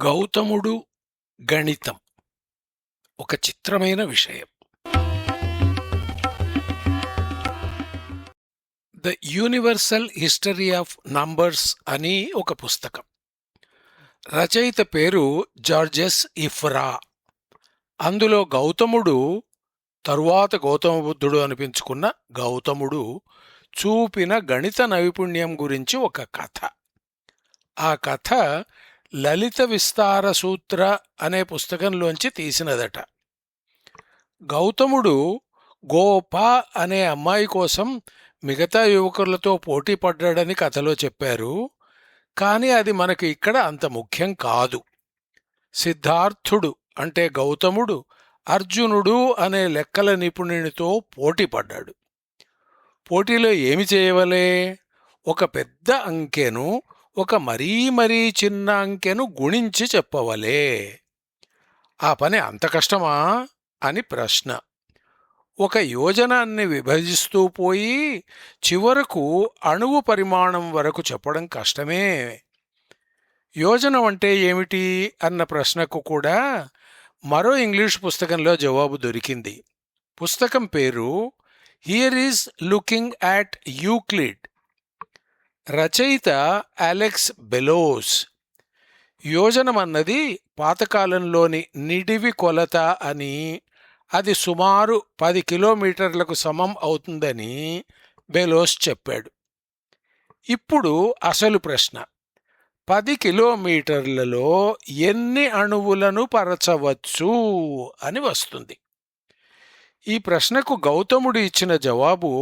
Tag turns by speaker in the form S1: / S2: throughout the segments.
S1: గౌతముడు గణితం ఒక చిత్రమైన విషయం. The universal history of numbers అని ఒక పుస్తకం. రచయిత పేరు జార్జెస్ ఇఫ్రా. అందులో గౌతముడు తరువాత గౌతమ బుద్ధుడు అనిపించుకున్న గౌతముడు చూపిన గణిత నైపుణ్యం గురించి ఒక కథ. ఆ కథ లలిత విస్తార సూత్ర అనే పుస్తకంలోంచి తీసినదట. గౌతముడు గోప అనే అమ్మాయి కోసం మిగతా యువకులతో పోటీ పడ్డాడని కథలో చెప్పారు. కానీ అది మనకు ఇక్కడ అంత ముఖ్యం కాదు. సిద్ధార్థుడు అంటే గౌతముడు అర్జునుడు అనే లెక్కల నిపుణునితో పోటీ పడ్డాడు. పోటీలో ఏమి చేయవలే? ఒక పెద్ద అంకెను ఒక మరీ చిన్న అంకెను గుణించి చెప్పవలే. ఆ పని అంత కష్టమా అని ప్రశ్న. ఒక యోజనాన్ని విభజిస్తూ పోయి చివరకు అణువు పరిమాణం వరకు చెప్పడం కష్టమే. యోజనం అంటే ఏమిటి అన్న ప్రశ్నకు కూడా మరో ఇంగ్లీష్ పుస్తకంలో జవాబు దొరికింది. పుస్తకం పేరు here is looking at Euclid. రచయిత అలెక్స్ బెలోస్. యోజనమన్నది పాతకాలంలోని నిడివి కొలత అని, అది సుమారు 10 కిలోమీటర్లకు సమం అవుతుందని బెలోస్ చెప్పాడు. ఇప్పుడు అసలు ప్రశ్న, 10 కిలోమీటర్లలో ఎన్ని అణువులను పరచవచ్చు అని వస్తుంది. ఈ ప్రశ్నకు గౌతముడు ఇచ్చిన జవాబు,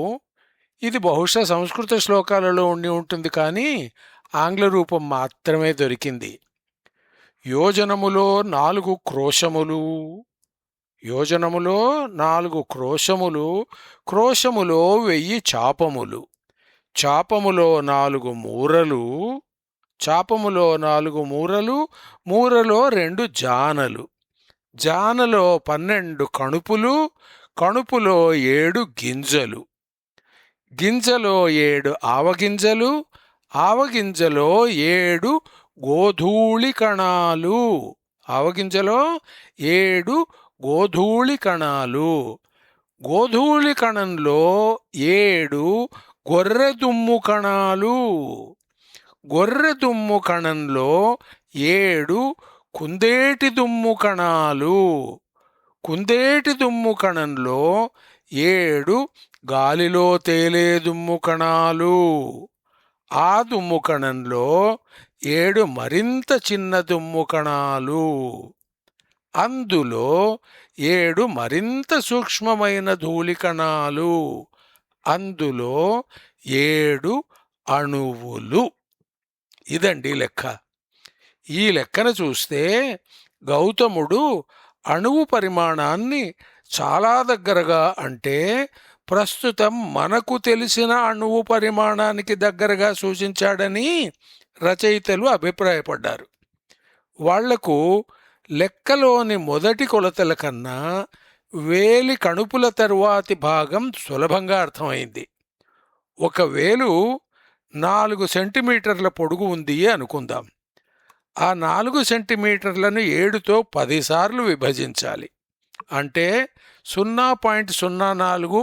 S1: ఇది బహుశా సంస్కృత శ్లోకాలలో ఉండి ఉంటుంది, కానీ ఆంగ్ల రూపం మాత్రమే దొరికింది. యోజనములో 4 క్రోశములు, యోజనములో 4 క్రోశములు, క్రోశములో 1000 చాపములు, చాపములో 4 మూరలు, చాపములో 4 మూరలు, మూరలో 2 జానలు, జానలో 12 కణుపులు, కణుపులో 7 గింజలు, గింజలో 7 ఆవగింజలు, ఆవగింజలో 7 గోధూళి కణాలు, ఆవగింజలో 7 గోధూళి కణాలు, గోధూళి కణంలో 7 గొర్రెదుమ్ము కణాలు, గొర్రెదుమ్ము కణంలో 7 కుందేటి దుమ్ము కణాలు, కుందేటి దుమ్ము కణంలో 7 గాలిలో తేలే దుమ్ము కణాలు, ఆ దుమ్ము కణంలో 7 మరింత చిన్న దుమ్ము కణాలు, అందులో 7 మరింత సూక్ష్మమైన ధూళి కణాలు, అందులో 7 అణువులు. ఇదండి లెక్క. ఈ లెక్కను చూస్తే గౌతముడు అణువు పరిమాణాన్ని చాలా దగ్గరగా, అంటే ప్రస్తుతం మనకు తెలిసిన అణువు పరిమాణానికి దగ్గరగా సూచించాడని రచయితలు అభిప్రాయపడ్డారు. వాళ్లకు లెక్కలోని మొదటి కొలతల కన్నా వేలి కణుపుల తరువాతి భాగం సులభంగా అర్థమైంది. ఒక వేలు 4 సెంటీమీటర్ల పొడుగు ఉంది అనుకుందాం. ఆ 4 సెంటీమీటర్లను 7తో 10 సార్లు విభజించాలి. అంటే 0.04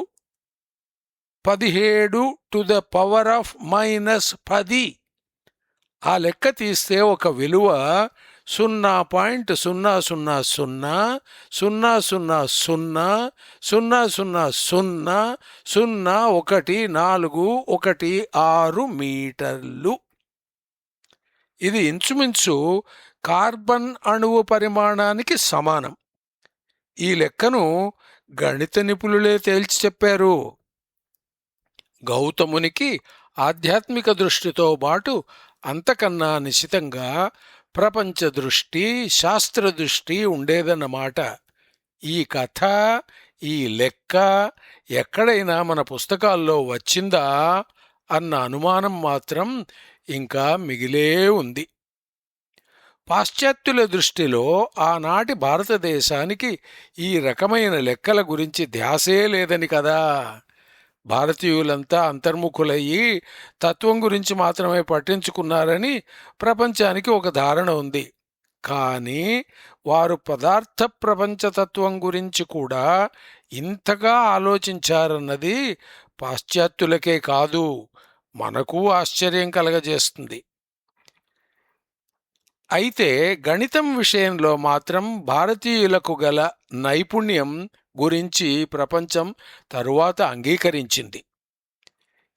S1: 17⁻⁻10. ఆ లెక్క తీస్తే ఒక విలువ 0.000000001416 మీటర్లు. ఇది ఇంచుమించు కార్బన్ అణువు పరిమాణానికి సమానం. ఈ లెక్కను గణిత నిపుణులే తేల్చి చెప్పారు. గౌతమునికి ఆధ్యాత్మిక దృష్టితో పాటు అంతకన్నా నిశితంగా ప్రపంచ దృష్టి, శాస్త్ర దృష్టి ఉండేదన్నమాట. ఈ కథ, ఈ లెక్క ఎక్కడైనా మన పుస్తకాల్లో వచ్చిందా అన్న అనుమానం మాత్రం ఇంకా మిగిలే ఉంది. పాశ్చాత్యుల దృష్టిలో ఆనాటి భారతదేశానికి ఈ రకమైన లెక్కల గురించి ధ్యాసే లేదని కదా. భారతీయులంతా అంతర్ముఖులయ్యి తత్వం గురించి మాత్రమే పట్టించుకున్నారని ప్రపంచానికి ఒక ధారణ ఉంది. కానీ వారు పదార్థ ప్రపంచతత్వం గురించి కూడా ఇంతగా ఆలోచించారన్నది పాశ్చాత్యులకే కాదు, మనకు ఆశ్చర్యం కలగజేస్తుంది. అయితే గణితం విషయంలో మాత్రం భారతీయులకు గల నైపుణ్యం గురించి ప్రపంచం తరువాత అంగీకరించింది.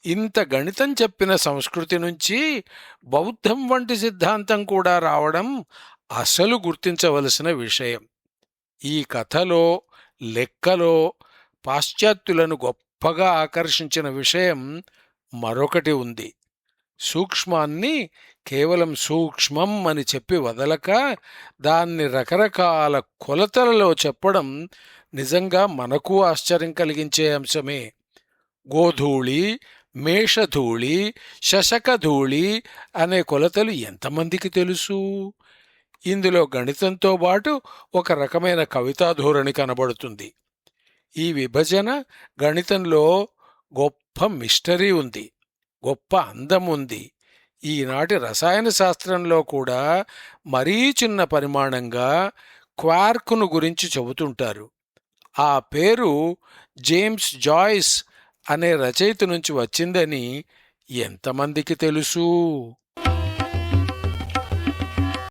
S1: ఇంత గణితం చెప్పిన సంస్కృతి నుంచి బౌద్ధం వంటి సిద్ధాంతం కూడా రావడం అసలు గుర్తించవలసిన విషయం. ఈ కథలో, లెక్కలో పాశ్చాత్యులను గొప్పగా ఆకర్షించిన విషయం మరొకటి ఉంది. సూక్ష్మాన్ని కేవలం సూక్ష్మం అని చెప్పి వదలక దాన్ని రకరకాల కొలతలలో చెప్పడం నిజంగా మనకు ఆశ్చర్యం కలిగించే అంశమే. గోధూళి, మేషధూళి, శశకధూళి అనే కొలతలు ఎంతమందికి తెలుసు? ఇందులో గణితంతో పాటు ఒక రకమైన కవితా ధోరణి కనబడుతుంది. ఈ విభజన గణితంలో గొప్ప మిస్టరీ ఉంది, గొప్ప అందం ఉంది. ఈనాటి రసాయన శాస్త్రంలో కూడా మరీ చిన్న పరిమాణంగా క్వార్క్ను గురించి చెబుతుంటారు. ఆ పేరు జేమ్స్ జాయిస్ అనే రచయిత నుంచి వచ్చిందని ఎంతమందికి తెలుసు?